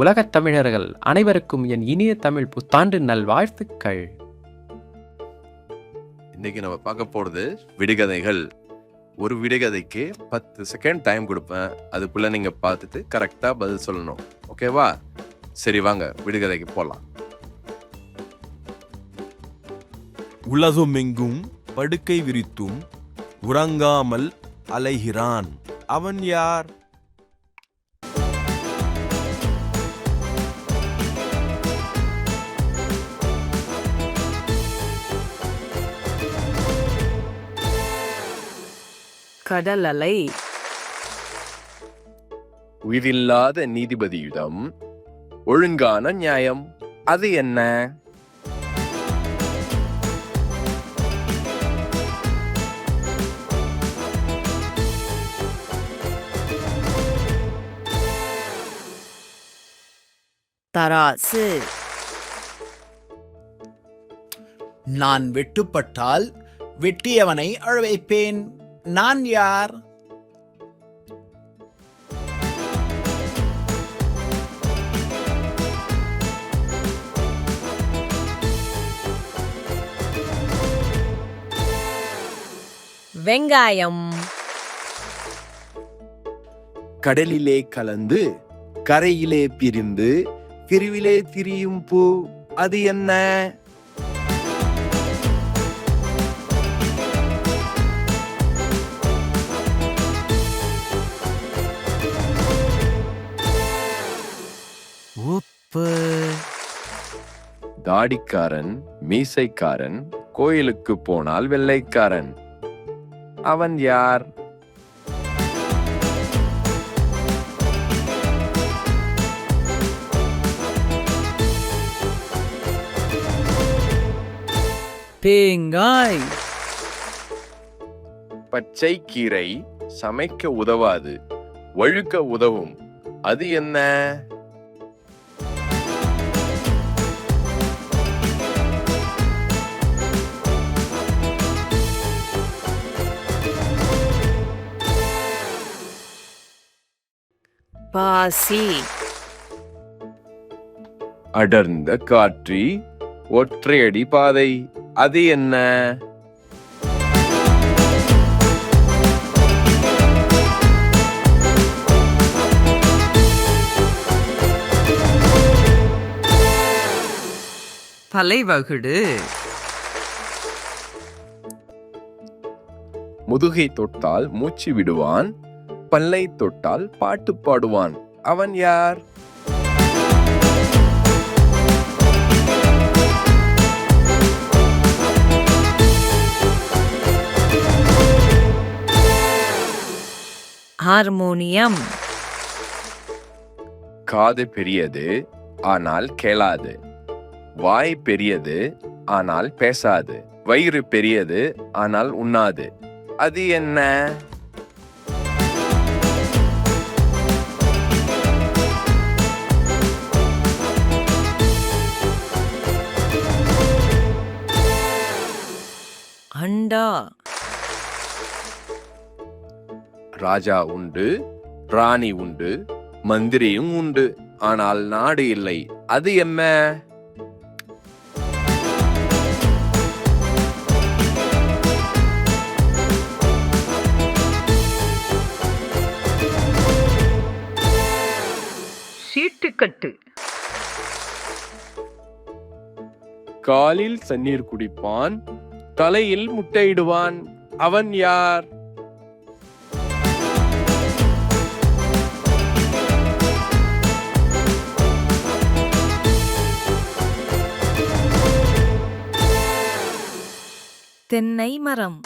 உலகத் தமிழர்கள் அனைவருக்கும் என் இனிய தமிழ் புத்தாண்டு நல்வாழ்த்துக்கள். இன்னைக்கு நம்ம பார்க்க போறது விடுகதைகள். ஒரு விடுகதைக்கு 10 செகண்ட் டைம் கொடுப்பேன். அதுக்குள்ள நீங்க பார்த்துட்டு கரெக்டா பதில் சொல்லணும். ஓகேவா? சரி, வாங்க விடுகதைக்கு போலாம். உலகமெங்கும் படுக்கை விரித்தும் உறங்காமல் அலைகிறான். அவன் யார்? கடல் அலை. உயிரில்லாத நீதிபதியிடம் ஒழுங்கான நியாயம். அது என்ன? தராசு. நான் வெட்டுப்பட்டால் வெட்டியவனை அழைப்பேன். நான் யார்? வெங்காயம். கடலிலே கலந்து கரையிலே பிரிந்து பிரிவிலே திரியும் பூ. அது என்ன? உப்பு. தாடிக்காரன் மீசைக்காரன் கோயிலுக்கு போனால் வெள்ளைக்காரன். அவன் யார்? தேங்காய். பச்சை கீரை சமைக்க உதவாது, வழுக்க உதவும். அது என்ன? பாசி. அடர்ந்த காற்றி ஒற்றையடி பாதை. அது என்ன? தலைவகுடு. முதுகை தொட்டால் மூச்சு விடுவான், பல்லை தொட்டால் பாட்டு பாடுவான். அவன் யார்? ஹார்மோனியம். காது பெரியது ஆனால் கேளாது, வாய் பெரியது ஆனால் பேசாது, வயிறு பெரியது ஆனால் உண்ணாது. அது என்ன? அண்டா. ராஜா உண்டு, ராணி உண்டு, மந்திரியும் உண்டு, ஆனால் நாடு இல்லை. அது என்ன? சீட்டுக்கட்டு. காலில் தண்ணீர் குடிப்பான், தலையில் முட்டையிடுவான். அவன் யார்? தென்னை மரம்.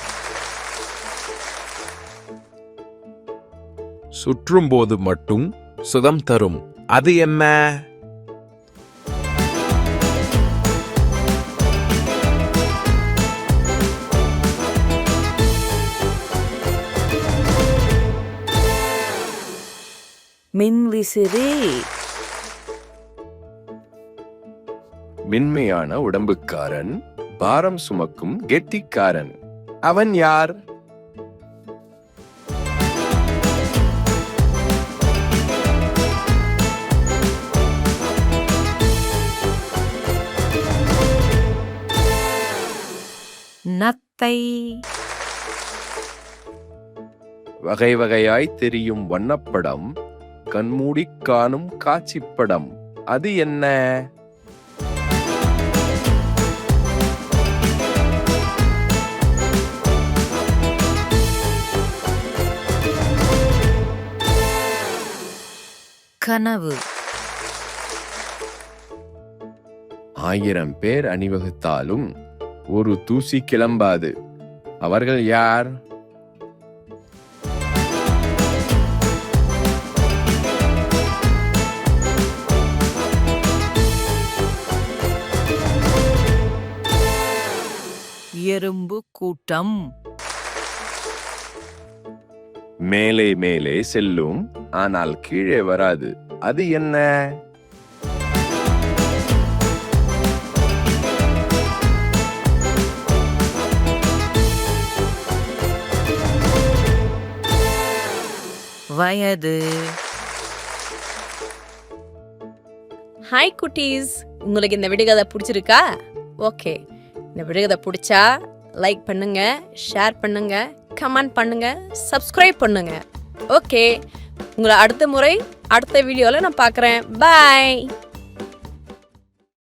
சுற்றும்போது மட்டும் சுகம் தரும். அது என்ன? மின்விசிறி. மென்மையான உடம்புக்காரன், பாரம் சுமக்கும் கெட்டிக்காரன். அவன் யார்? நத்தை வகை வகையாய் தெரியும் வண்ணப்படம், கண்மூடி காணும் காட்சிப்படம். அது என்ன? கனவு 1000 பேர் அணிவகுத்தாலும் ஒரு தூசி கிளம்பாது. அவர்கள் யார்? எறும்பு கூட்டம் மேலே மேலே செல்லும், ஆனால் கீழே வராது. அது என்ன? வயது ஹாய் குட்டீஸ், உங்களுக்கு இந்த விடுகதை பிடிச்சிருக்கா? ஓகே, இந்த விடுகதை பிடிச்சா லைக் பண்ணுங்க, ஷேர் பண்ணுங்க, கமெண்ட் பண்ணுங்க, சப்ஸ்கிரைப் பண்ணுங்க. ஓகே, உங்களை அடுத்த முறை அடுத்த வீடியோவில் நான் பார்க்குறேன். பாய்.